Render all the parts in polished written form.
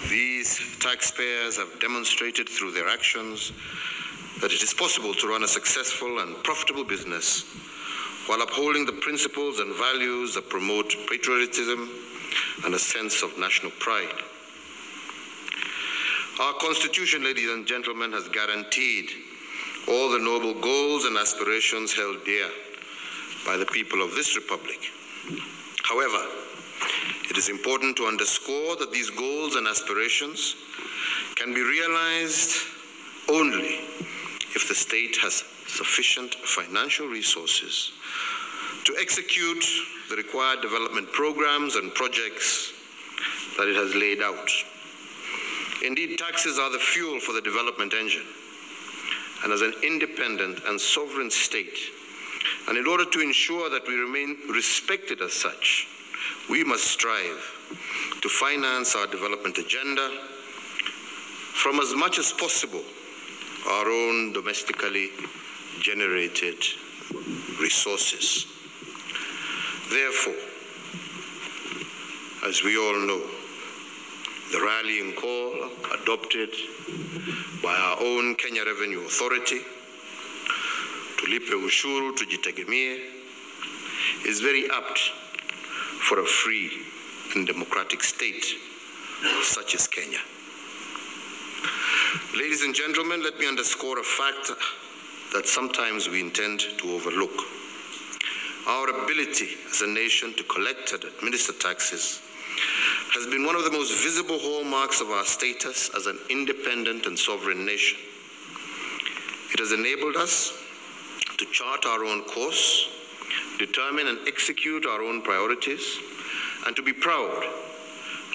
These taxpayers have demonstrated through their actions that it is possible to run a successful and profitable business while upholding the principles and values that promote patriotism and a sense of national pride. Our Constitution, ladies and gentlemen, has guaranteed all the noble goals and aspirations held dear by the people of this republic. However, it is important to underscore that these goals and aspirations can be realized only if the state has sufficient financial resources to execute the required development programs and projects that it has laid out. Indeed, taxes are the fuel for the development engine. And as an independent and sovereign state, and in order to ensure that we remain respected as such, we must strive to finance our development agenda from as much as possible our own domestically generated resources. Therefore, as we all know, the rallying call adopted by our own Kenya Revenue Authority, Tulipe Ushuru Tujitegemie, is very apt for a free and democratic state such as Kenya. Ladies and gentlemen, let me underscore a fact that sometimes we intend to overlook. Our ability as a nation to collect and administer taxes has been one of the most visible hallmarks of our status as an independent and sovereign nation. It has enabled us to chart our own course, determine and execute our own priorities, and to be proud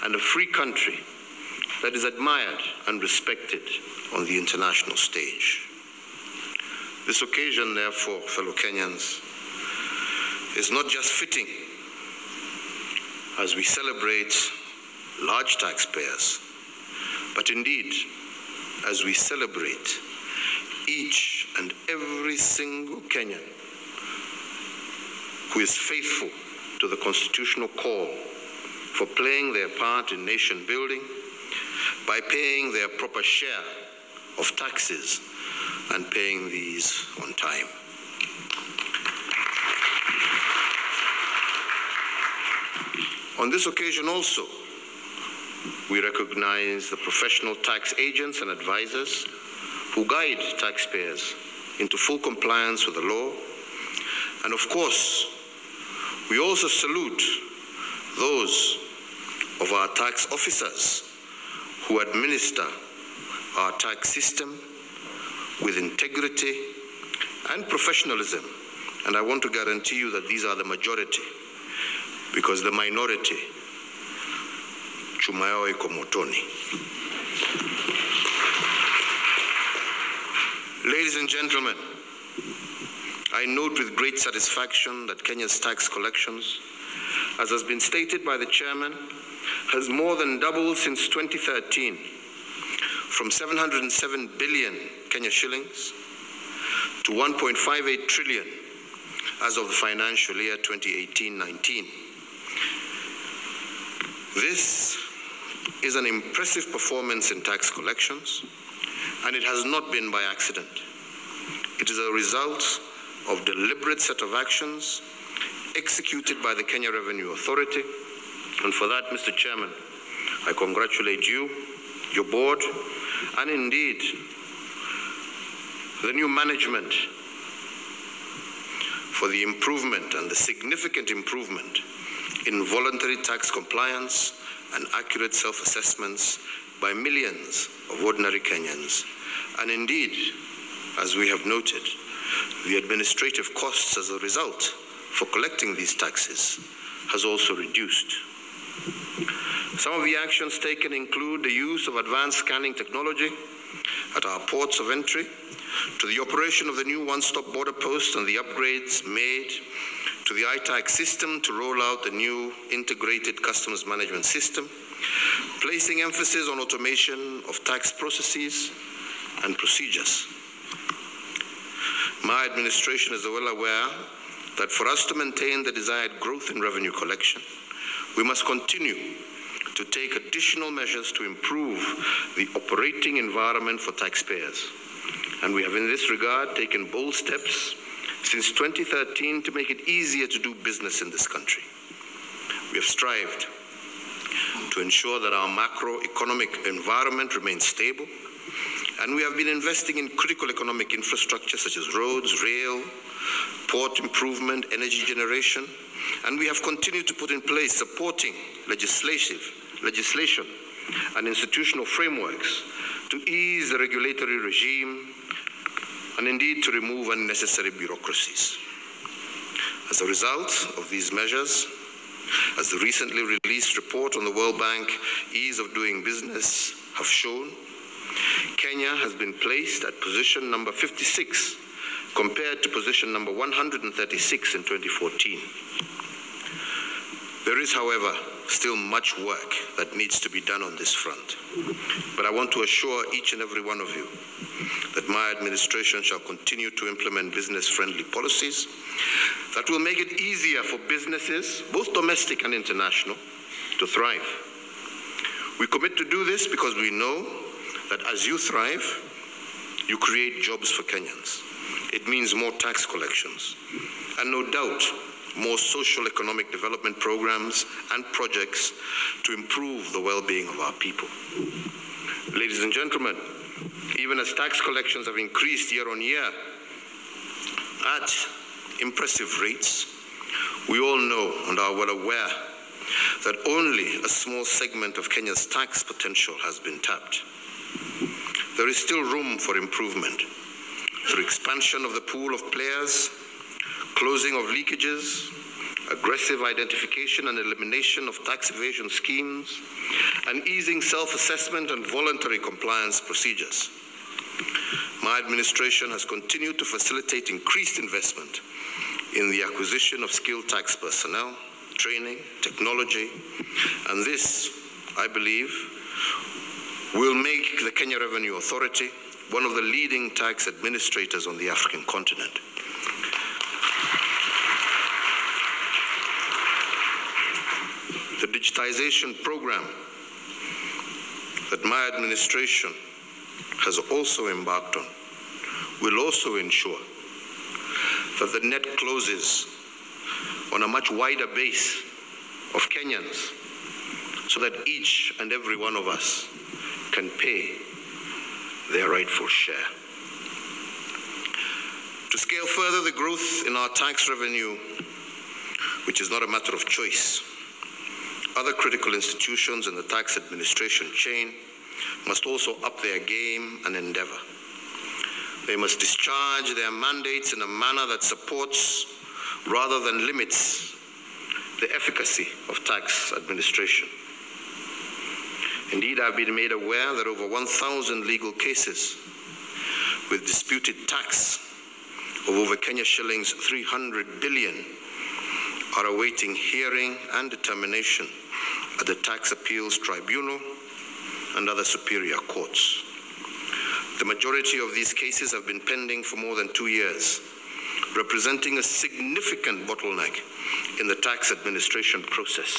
and a free country that is admired and respected on the international stage. This occasion, therefore, fellow Kenyans, is not just fitting as we celebrate large taxpayers, but indeed as we celebrate each and every single Kenyan who is faithful to the constitutional call for playing their part in nation building by paying their proper share of taxes and paying these on time. On this occasion also, we recognize the professional tax agents and advisors who guide taxpayers into full compliance with the law. And of course, we also salute those of our tax officers who administer our tax system with integrity and professionalism. And I want to guarantee you that these are the majority, because the minority, chuma yao iko motoni. Ladies and gentlemen, I note with great satisfaction that Kenya's tax collections, as has been stated by the chairman, has more than doubled since 2013, from 707 billion Kenya shillings to 1.58 trillion as of the financial year 2018-19. This is an impressive performance in tax collections, and it has not been by accident. It is a result of deliberate set of actions executed by the Kenya Revenue Authority, and for that, Mr. Chairman, I congratulate you, your board, and indeed the new management for the improvement and the significant improvement in voluntary tax compliance and accurate self-assessments by millions of ordinary Kenyans. And indeed, as we have noted, the administrative costs as a result for collecting these taxes has also reduced. Some of the actions taken include the use of advanced scanning technology at our ports of entry, to the operation of the new one-stop border post and the upgrades made to the ITAX system to roll out the new integrated customs management system, placing emphasis on automation of tax processes and procedures. My administration is well aware that for us to maintain the desired growth in revenue collection, we must continue to take additional measures to improve the operating environment for taxpayers. And we have in this regard taken bold steps since 2013 to make it easier to do business in this country. We have strived to ensure that our macroeconomic environment remains stable, and we have been investing in critical economic infrastructure such as roads, rail, port improvement, energy generation, and we have continued to put in place supporting legislation and institutional frameworks to ease the regulatory regime and indeed to remove unnecessary bureaucracies. As a result of these measures, as the recently released report on the World Bank Ease of Doing Business have shown, Kenya has been placed at position number 56 compared to position number 136 in 2014. There is, however, still much work that needs to be done on this front. But I want to assure each and every one of you that my administration shall continue to implement business-friendly policies that will make it easier for businesses, both domestic and international, to thrive. We commit to do this because we know that as you thrive, you create jobs for Kenyans. It means more tax collections, and no doubt, more social economic development programs and projects to improve the well-being of our people. Ladies and gentlemen, even as tax collections have increased year on year at impressive rates, we all know and are well aware that only a small segment of Kenya's tax potential has been tapped. There is still room for improvement through expansion of the pool of players, closing of leakages, aggressive identification and elimination of tax evasion schemes, and easing self-assessment and voluntary compliance procedures. My administration has continued to facilitate increased investment in the acquisition of skilled tax personnel, training, technology, and this, I believe, will make the Kenya Revenue Authority one of the leading tax administrators on the African continent. The digitization program that my administration has also embarked on will also ensure that the net closes on a much wider base of Kenyans so that each and every one of us can pay their rightful share. To scale further the growth in our tax revenue, which is not a matter of choice, other critical institutions in the tax administration chain must also up their game and endeavor. They must discharge their mandates in a manner that supports rather than limits the efficacy of tax administration. Indeed, I've been made aware that over 1,000 legal cases with disputed tax of over Kenya shillings 300 billion are awaiting hearing and determination at the Tax Appeals Tribunal and other superior courts. The majority of these cases have been pending for more than 2 years, representing a significant bottleneck in the tax administration process.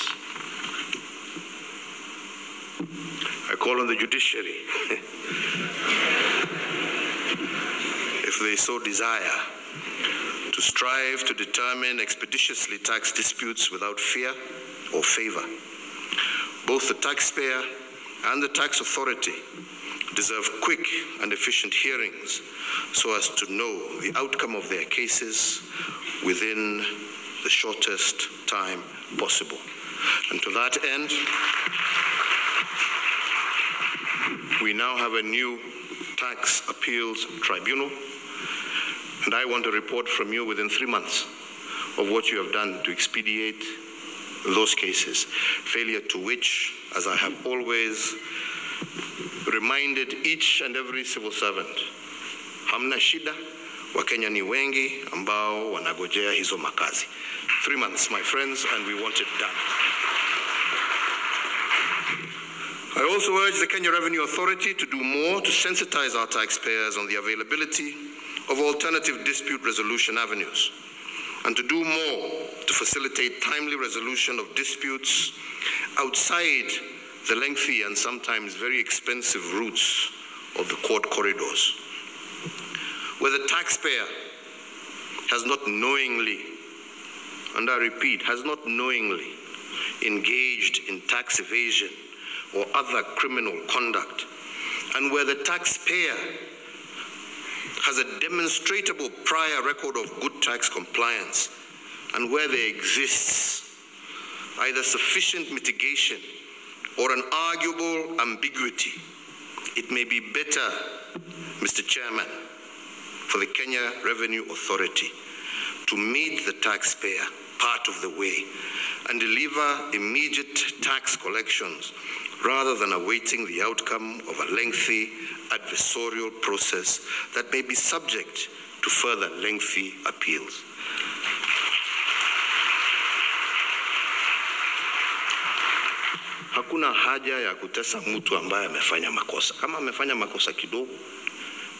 I call on the judiciary, if they so desire, to strive to determine expeditiously tax disputes without fear or favor. Both the taxpayer and the tax authority deserve quick and efficient hearings so as to know the outcome of their cases within the shortest time possible. And to that end, we now have a new tax appeals tribunal, and I want a report from you within 3 months of what you have done to expedite those cases, failure to which, as I have always reminded each and every civil servant, hamna shida, Wakenya ni wengi ambao wanagojea hizo makazi. 3 months, my friends, and we want it done. I also urge the Kenya Revenue Authority to do more to sensitize our taxpayers on the availability of alternative dispute resolution avenues, and to do more to facilitate timely resolution of disputes outside the lengthy and sometimes very expensive routes of the court corridors, where the taxpayer has not knowingly, and I repeat, has not knowingly engaged in tax evasion or other criminal conduct, and where the taxpayer has a demonstrable prior record of good tax compliance, and where there exists either sufficient mitigation or an arguable ambiguity, it may be better, Mr. Chairman, for the Kenya Revenue Authority to meet the taxpayer part of the way and deliver immediate tax collections rather than awaiting the outcome of a lengthy adversarial process that may be subject to further lengthy appeals. Hakuna haja ya kutesa mtu ambaye amefanya makosa. Kama amefanya makosa kidogo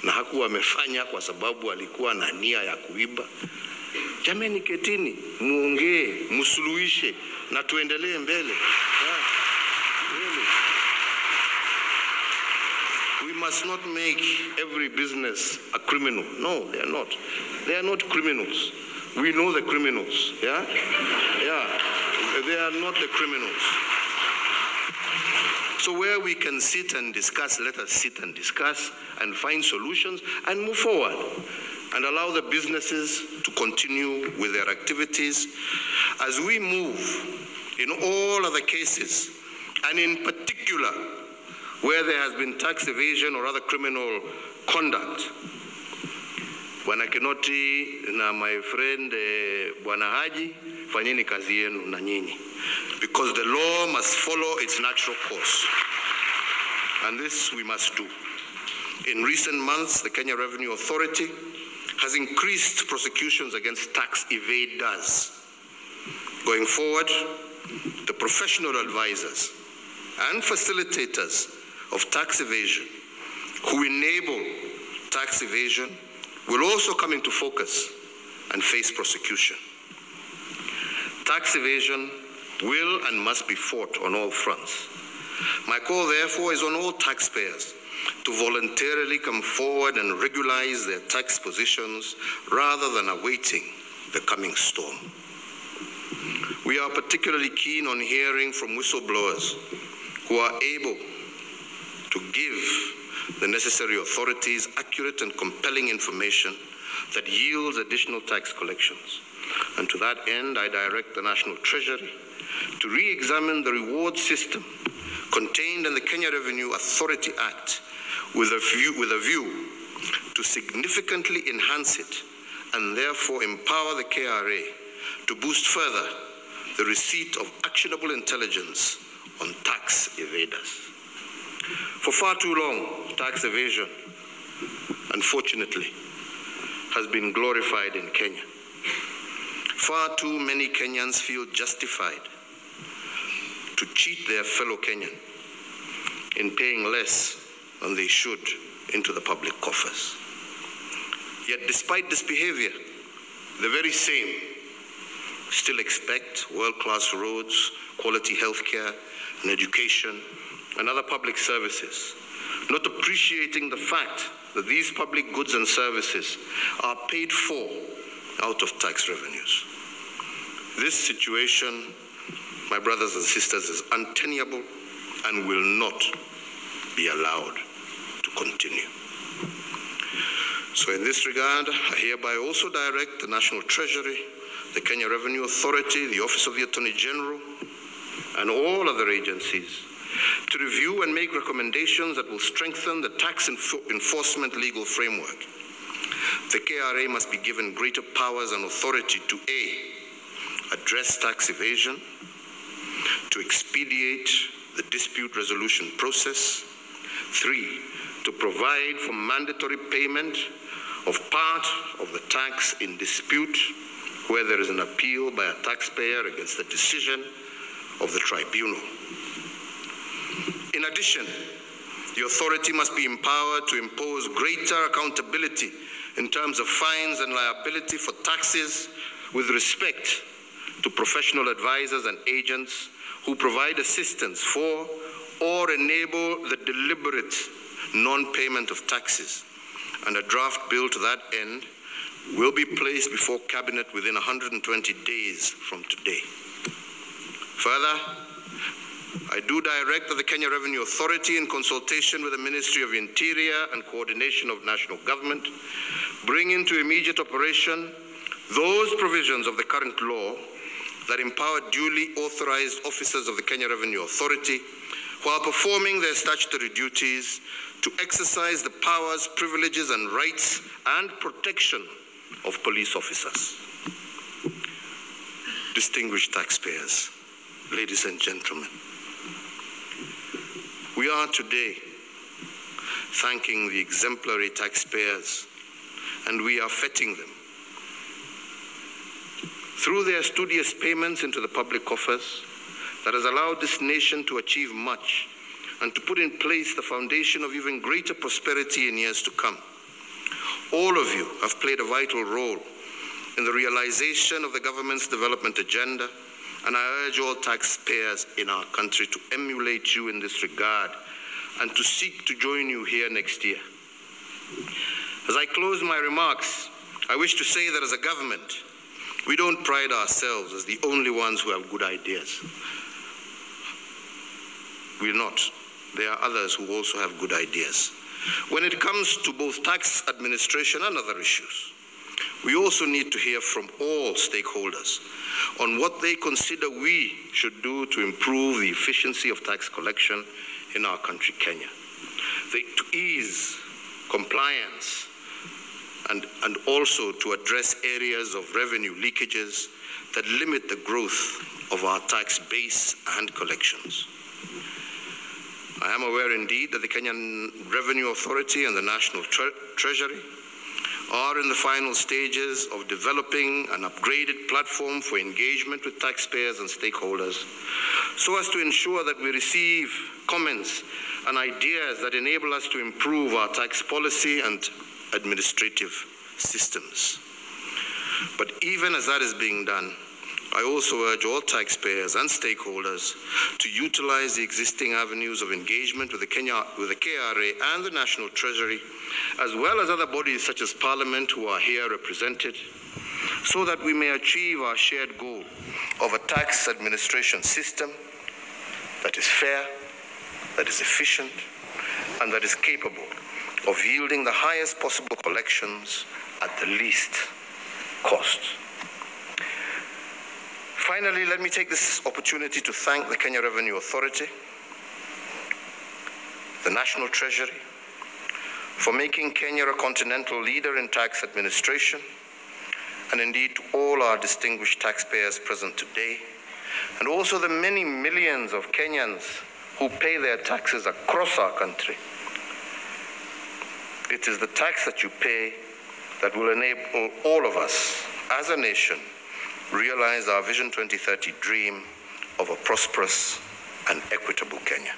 na hakuwa amefanya kwa sababu alikuwa na nia ya kuiba, jameni, ketini, muongee, musuluhishe na tuendelee mbele. Really. We must not make every business a criminal. No, they are not. They are not criminals. We know the criminals. Yeah? Yeah. They are not the criminals. So where we can sit and discuss, let us sit and discuss and find solutions and move forward and allow the businesses to continue with their activities as we move in all other cases, and in particular where there has been tax evasion or other criminal conduct. Bwana Kinoti na my friend Bwana Haji, fanyeni kazi yenu na nyinyi, because the law must follow its natural course, and this we must do. In recent months, the Kenya Revenue Authority has increased prosecutions against tax evaders. Going forward, the professional advisors and facilitators of tax evasion who enable tax evasion will also come into focus and face prosecution. Tax evasion will and must be fought on all fronts. My call, therefore, is on all taxpayers to voluntarily come forward and regularize their tax positions rather than awaiting the coming storm. We are particularly keen on hearing from whistleblowers who are able to give the necessary authorities accurate and compelling information that yields additional tax collections. And to that end, I direct the National Treasury to re-examine the reward system contained in the Kenya Revenue Authority Act with a view to significantly enhance it and therefore empower the KRA to boost further the receipt of actionable intelligence on tax evaders. For far too long, tax evasion, unfortunately, has been glorified in Kenya. Far too many Kenyans feel justified to cheat their fellow Kenyan in paying less than they should into the public coffers. Yet despite this behavior, the very same still expect world-class roads, quality healthcare and education and other public services, not appreciating the fact that these public goods and services are paid for out of tax revenues. This situation, my brothers and sisters, is untenable and will not be allowed to continue. So in this regard, I hereby also direct the National Treasury, the Kenya Revenue Authority, the Office of the Attorney General, and all other agencies to review and make recommendations that will strengthen the tax enforcement legal framework. The KRA must be given greater powers and authority to A, address tax evasion, to expedite the dispute resolution process, 3, to provide for mandatory payment of part of the tax in dispute where there is an appeal by a taxpayer against the decision of the tribunal. In addition, the authority must be empowered to impose greater accountability in terms of fines and liability for taxes with respect to professional advisors and agents who provide assistance for or enable the deliberate non-payment of taxes, and a draft bill to that end will be placed before Cabinet within 120 days from today. Further, I do direct that the Kenya Revenue Authority, in consultation with the Ministry of Interior and coordination of national government, bring into immediate operation those provisions of the current law that empower duly authorized officers of the Kenya Revenue Authority, while performing their statutory duties, to exercise the powers, privileges, and rights and protection of police officers. Distinguished taxpayers, ladies and gentlemen, we are today thanking the exemplary taxpayers, and we are feting them. Through their studious payments into the public coffers that has allowed this nation to achieve much and to put in place the foundation of even greater prosperity in years to come. All of you have played a vital role in the realization of the government's development agenda, and I urge all taxpayers in our country to emulate you in this regard and to seek to join you here next year. As I close my remarks, I wish to say that as a government, we don't pride ourselves as the only ones who have good ideas. We're not. There are others who also have good ideas. When it comes to both tax administration and other issues, we also need to hear from all stakeholders on what they consider we should do to improve the efficiency of tax collection in our country, Kenya, to ease compliance and also to address areas of revenue leakages that limit the growth of our tax base and collections. I am aware indeed that the Kenyan Revenue Authority and the National Treasury are in the final stages of developing an upgraded platform for engagement with taxpayers and stakeholders, so as to ensure that we receive comments and ideas that enable us to improve our tax policy and administrative systems. But even as that is being done, I also urge all taxpayers and stakeholders to utilize the existing avenues of engagement with the KRA and the National Treasury, as well as other bodies such as Parliament who are here represented, so that we may achieve our shared goal of a tax administration system that is fair, that is efficient, and that is capable of yielding the highest possible collections at the least cost. Finally, let me take this opportunity to thank the Kenya Revenue Authority, the National Treasury, for making Kenya a continental leader in tax administration, and indeed to all our distinguished taxpayers present today, and also the many millions of Kenyans who pay their taxes across our country. It is the tax that you pay that will enable all of us as a nation realize our Vision 2030 dream of a prosperous and equitable Kenya.